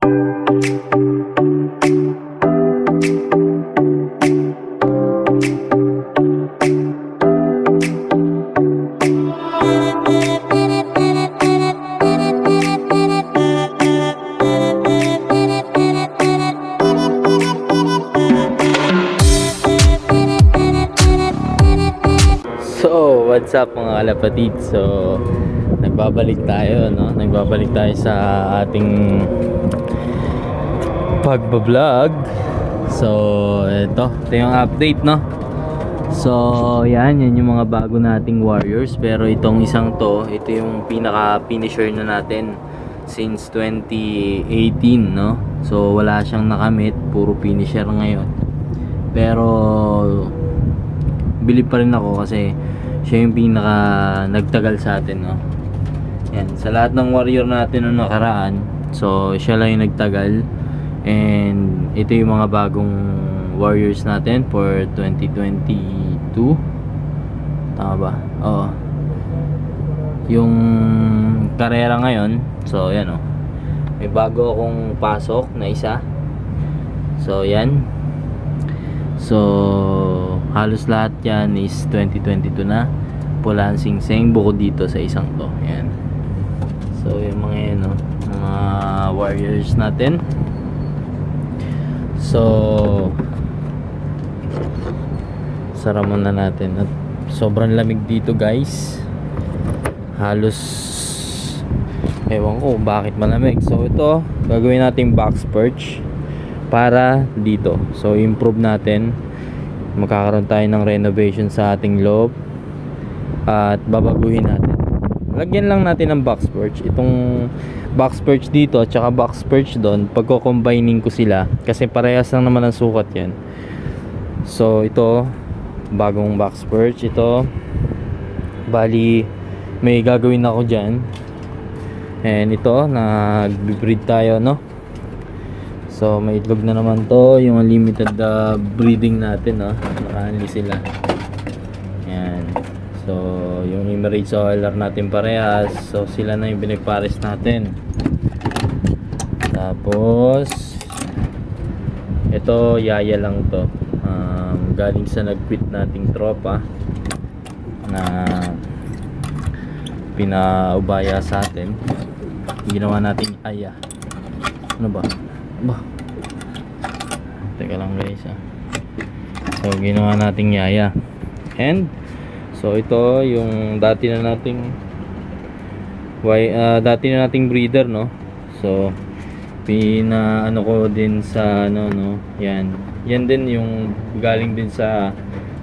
So, what's up mga kalapatid? So, nagbabalik tayo, no? Nagbabalik tayo sa ating pagbablog. So, ito yung update, no? So, yan yung mga bago nating warriors. Pero itong isang to, ito yung pinaka-finisher na natin since 2018, no? So, wala siyang nakamit, puro finisher ngayon. Pero bilib pa rin ako kasi siya yung pinaka nagtagal sa atin, no? Yan, sa lahat ng warrior natin nung nakaraan, so siya lang yung nagtagal. And ito yung mga bagong warriors natin for 2022. Tama ba? Oo. Yung karera ngayon, so yan, oh. May bago akong pasok na isa. So yan. So halos lahat yan is 2022 na. Pulahan Singseng bukod dito sa isang to. Yan. So yung mga yan, no? Mga warriors natin. So sara muna natin. At sobrang lamig dito, guys. Halos ewan ko bakit malamig. So ito, gagawin nating box perch para dito. So improve natin. Magkakaroon tayo ng renovation sa ating loob at babaguhin natin. Lagyan lang natin ng box perch. Itong box perch dito at saka box perch doon, pagko-combining ko sila kasi parehas lang naman ang sukat yan. So ito, bagong box perch. Ito, bali may gagawin ako dyan. And ito, nag-breed tayo, no? So may itlog na naman to, yung unlimited breeding natin, no? Nakahanli sila. Yan. So yung Emirates OLR natin parehas. So sila na yung binigpares natin. Tapos ito, yaya lang to. Galing sa nag-quit nating tropa na pinaubaya sa atin. Ginawa nating yaya. Ano ba? Teka lang, guys, So ginawa nating yaya. And so ito yung dati na nating breeder, no? So ano ko din sa no, yan din yung galing din sa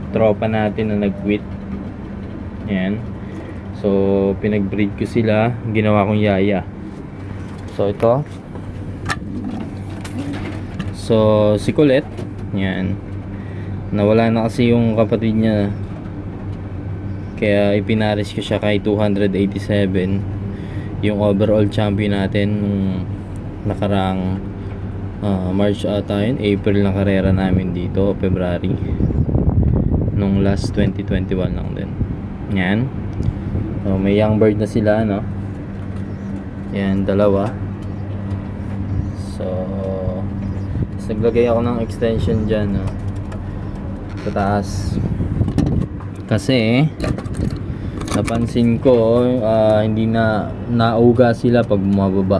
tropa natin na nag-quit. Yan. So pinag-breed ko sila, ginawa kong yaya. So ito, so si Colette, yan, nawala na kasi yung kapatid niya, kaya ipinaris ko siya kay 287, yung overall champion natin nung nakarang March ata yun, April na karera namin dito, February nung last 2021 lang din. Yan. So may young bird na sila, no? Yan, dalawa. So naglagay ako ng extension dyan, no? Sa taas kasi napansin ko hindi na nauga sila pag bumababa.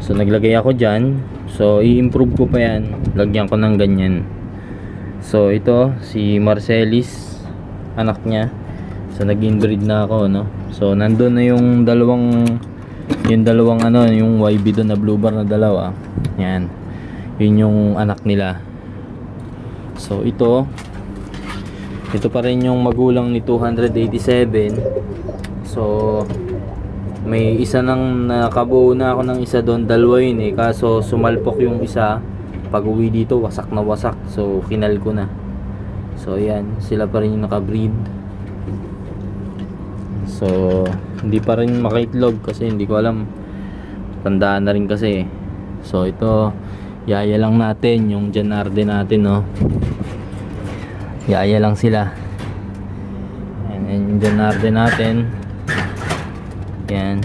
So naglagay ako dyan. So i-improve ko pa yan, lagyan ko ng ganyan. So ito si Marcelis, anak niya. So nag-inbreed na ako, no? So nandun na yung dalawang ano, yung YB doon na blue bar na dalawa. Yan, yun yung anak nila. So ito pa rin yung magulang ni 287. So may isa nang nakabuo na ako ng isa doon, dalawa yun eh, kaso sumalpok yung isa. Pag uwi dito wasak na wasak, so kinal ko na. So yan, sila pa rin yung nakabreed. So hindi pa rin makaitlog kasi hindi ko alam, tandaan na rin kasi. So ito, yaya lang natin yung Janarde natin, no? Yaya lang sila. And yung Janarde natin, yan,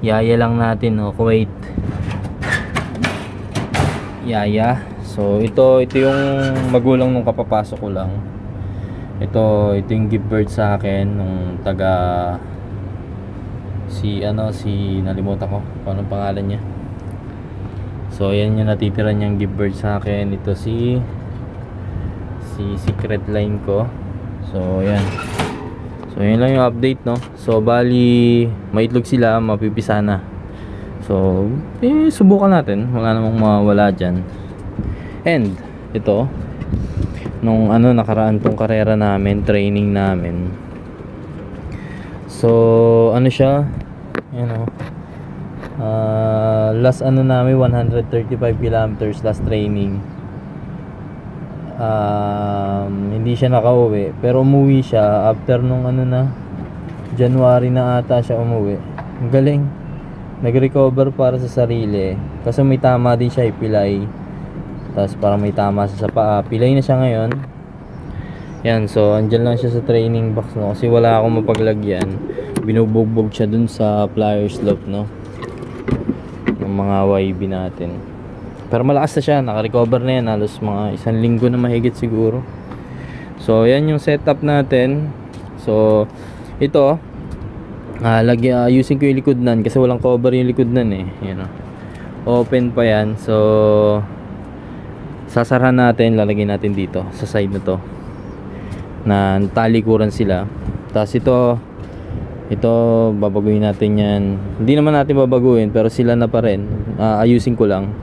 yaya lang natin, no? Kuwait. yaya. So ito yung magulang nung kapapasok ko lang. Ito yung gift bird sa akin nung taga si nalimutan ko kung anong pangalan niya. So yan yung natitira niyang gift bird sa akin. Ito si secret line ko. So yan. So yun lang yung update, no. So bali maitlog sila, mapipisa na. So subukan natin, wala namang mawala dyan. And ito nung nakaraan tong karera namin, training namin. So siya, last namin 135 kilometers last training. Hindi siya nakauwi, pero umuwi siya after nung January na ata siya umuwi. Ang galing, nag-recover para sa sarili kasi may tama din siya, pilay. Tapos parang may tama siya sa paa, pilay na siya ngayon. Yan, so andyan lang siya sa training box, no, kasi wala akong mapaglagyan. Binubugbog siya dun sa flyer slope, no, ng mga YB natin. Pero malakas na siya, naka-recover na yan, halos mga 1 linggo na mahigit siguro. So yan yung setup natin. So ito using ko yung likudnan kasi walang cover yung likudnan eh. Open pa yan. So sasarahan natin, lalagyan natin dito sa side na to na talikuran sila. Tapos ito babaguhin natin yan. Hindi naman natin babaguhin pero sila na pa rin. Ayusin ko lang.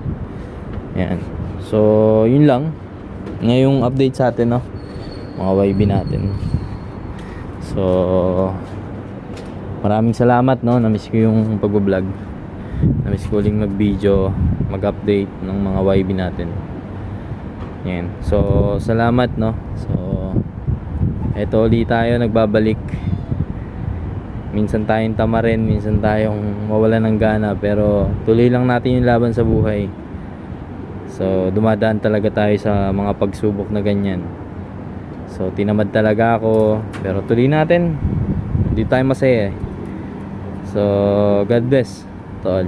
Yan. So yun lang ngayong update sa atin, no, mga YB natin. So maraming salamat, no. Namiss ko yung pag-vlog. Namiss ko uling mag-video, mag-update ng mga YB natin. Yan. So salamat, no. So eto ulit tayo, nagbabalik. Minsan tayong tamarin, minsan tayong mawalan ng gana, pero tuloy lang natin yung laban sa buhay. So dumadaan talaga tayo sa mga pagsubok na ganyan. So tinamad talaga ako, pero tuloy natin. Hindi tayo masaya. So God bless to all.